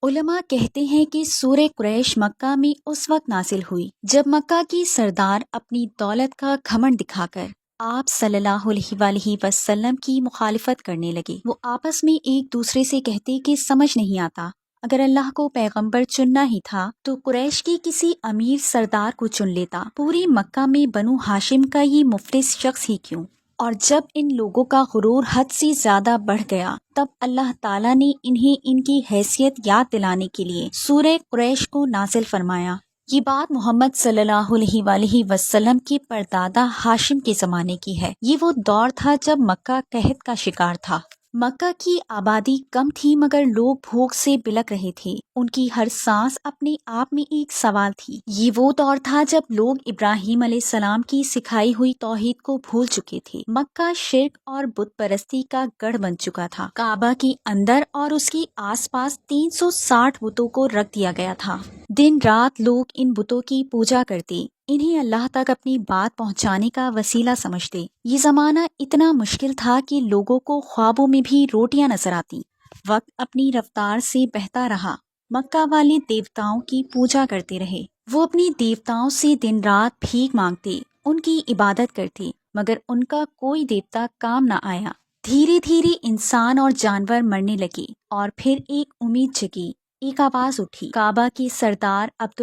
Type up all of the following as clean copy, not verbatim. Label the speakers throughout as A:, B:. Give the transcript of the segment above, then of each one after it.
A: علماء کہتے ہیں کہ سورہ قریش مکہ میں اس وقت نازل ہوئی جب مکہ کی سردار اپنی دولت کا گھمنڈ دکھا کر آپ صلی اللہ علیہ وآلہ وسلم کی مخالفت کرنے لگے۔ وہ آپس میں ایک دوسرے سے کہتے کہ سمجھ نہیں آتا، اگر اللہ کو پیغمبر چننا ہی تھا تو قریش کے کسی امیر سردار کو چن لیتا، پوری مکہ میں بنو ہاشم کا یہ مفلس شخص ہی کیوں؟ اور جب ان لوگوں کا غرور حد سے زیادہ بڑھ گیا تب اللہ تعالیٰ نے انہیں ان کی حیثیت یاد دلانے کے لیے سورہ قریش کو نازل فرمایا۔ یہ بات محمد صلی اللہ علیہ وآلہ وسلم کے پردادا ہاشم کے زمانے کی ہے۔ یہ وہ دور تھا جب مکہ قحط کا شکار تھا۔ مکہ کی آبادی کم تھی مگر لوگ بھوک سے بلک رہے تھے۔ ان کی ہر سانس اپنے آپ میں ایک سوال تھی۔ یہ وہ دور تھا جب لوگ ابراہیم علیہ السلام کی سکھائی ہوئی توحید کو بھول چکے تھے۔ مکہ شرک اور بت پرستی کا گڑھ بن چکا تھا۔ کعبہ کے اندر اور اس کے آس پاس 360 بتوں کو رکھ دیا گیا تھا۔ دن رات لوگ ان بتوں کی پوجا کرتے، انہیں اللہ تک اپنی بات پہنچانے کا وسیلہ سمجھتے۔ یہ زمانہ اتنا مشکل تھا کہ لوگوں کو خوابوں میں بھی روٹیاں نظر آتی۔ وقت اپنی رفتار سے بہتا رہا۔ مکہ والے دیوتاؤں کی پوجا کرتے رہے۔ وہ اپنی دیوتاؤں سے دن رات بھیک مانگتے، ان کی عبادت کرتے، مگر ان کا کوئی دیوتا کام نہ آیا۔ دھیرے دھیرے انسان اور جانور مرنے لگے اور پھر ایک امید جگی، ایک آواز اٹھی، کعبہ کے سردار عبد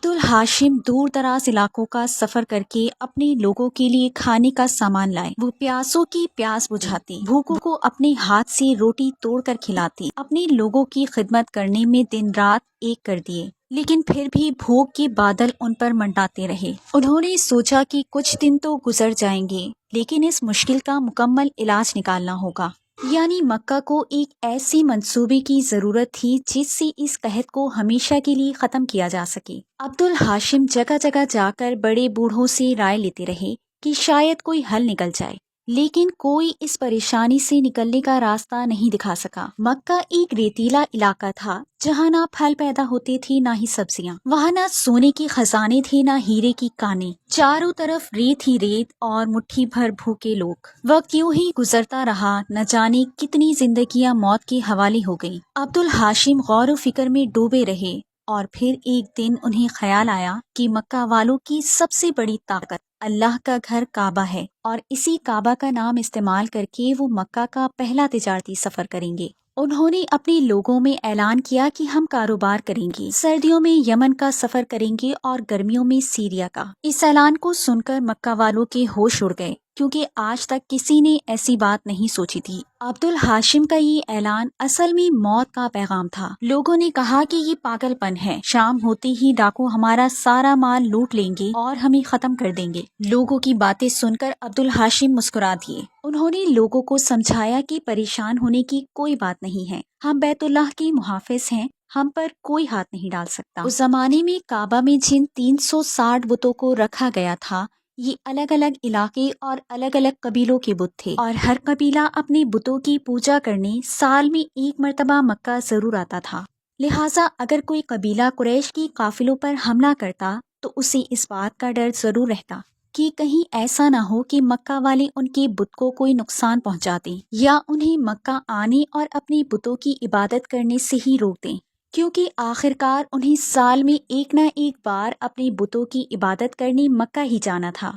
A: الحاشم دور دراز علاقوں کا سفر کر کے اپنے لوگوں کے لیے کھانے کا سامان لائے۔ وہ پیاسوں کی پیاس بجھاتے، بھوکوں کو اپنے ہاتھ سے روٹی توڑ کر کھلاتے، اپنے لوگوں کی خدمت کرنے میں دن رات ایک کر دیے، لیکن پھر بھی بھوک کے بادل ان پر منڈاتے رہے۔ انہوں نے سوچا کہ کچھ دن تو گزر جائیں گے لیکن اس مشکل کا مکمل علاج نکالنا ہوگا، یعنی مکہ کو ایک ایسی منصوبے کی ضرورت تھی جس سے اس قحط کو ہمیشہ کے لیے ختم کیا جا سکے۔ عبد الحاشم جگہ جگہ جا کر بڑے بوڑھوں سے رائے لیتے رہے کہ شاید کوئی حل نکل جائے، لیکن کوئی اس پریشانی سے نکلنے کا راستہ نہیں دکھا سکا۔ مکہ ایک ریتیلا علاقہ تھا جہاں نہ پھل پیدا ہوتے تھے نہ ہی سبزیاں، وہاں نہ سونے کے خزانے تھے نہ ہیرے کی کانیں، چاروں طرف ریت ہی ریت اور مٹھی بھر بھوکے لوگ۔ وقت یوں ہی گزرتا رہا، نہ جانے کتنی زندگیاں موت کے حوالے ہو گئیں۔ عبد الحاشم غور و فکر میں ڈوبے رہے اور پھر ایک دن انہیں خیال آیا کہ مکہ والوں کی سب سے بڑی طاقت اللہ کا گھر کعبہ ہے، اور اسی کعبہ کا نام استعمال کر کے وہ مکہ کا پہلا تجارتی سفر کریں گے۔ انہوں نے اپنے لوگوں میں اعلان کیا کہ ہم کاروبار کریں گے، سردیوں میں یمن کا سفر کریں گے اور گرمیوں میں سیریا کا۔ اس اعلان کو سن کر مکہ والوں کے ہوش اڑ گئے، کیونکہ آج تک کسی نے ایسی بات نہیں سوچی تھی۔ عبد الحاشم کا یہ اعلان اصل میں موت کا پیغام تھا۔ لوگوں نے کہا کہ یہ پاگل پن ہے، شام ہوتے ہی ڈاکو ہمارا سارا مال لوٹ لیں گے اور ہمیں ختم کر دیں گے۔ لوگوں کی باتیں سن کر عبد الحاشم مسکرا دیے۔ انہوں نے لوگوں کو سمجھایا کہ پریشان ہونے کی کوئی بات نہیں ہے، ہم بیت اللہ کے محافظ ہیں، ہم پر کوئی ہاتھ نہیں ڈال سکتا۔ اس زمانے میں کعبہ میں جن 360 بتوں کو رکھا گیا تھا، یہ الگ الگ علاقے اور الگ الگ قبیلوں کے بت تھے، اور ہر قبیلہ اپنے بتوں کی پوجا کرنے سال میں ایک مرتبہ مکہ ضرور آتا تھا۔ لہٰذا اگر کوئی قبیلہ قریش کی قافلوں پر حملہ کرتا تو اسے اس بات کا ڈر ضرور رہتا کہ کہیں ایسا نہ ہو کہ مکہ والے ان کے بت کو کوئی نقصان پہنچا دیں یا انہیں مکہ آنے اور اپنے بتوں کی عبادت کرنے سے ہی روک دیں، کیونکہ آخرکار انہیں سال میں ایک نہ ایک بار اپنے بتوں کی عبادت کرنے مکہ ہی جانا تھا۔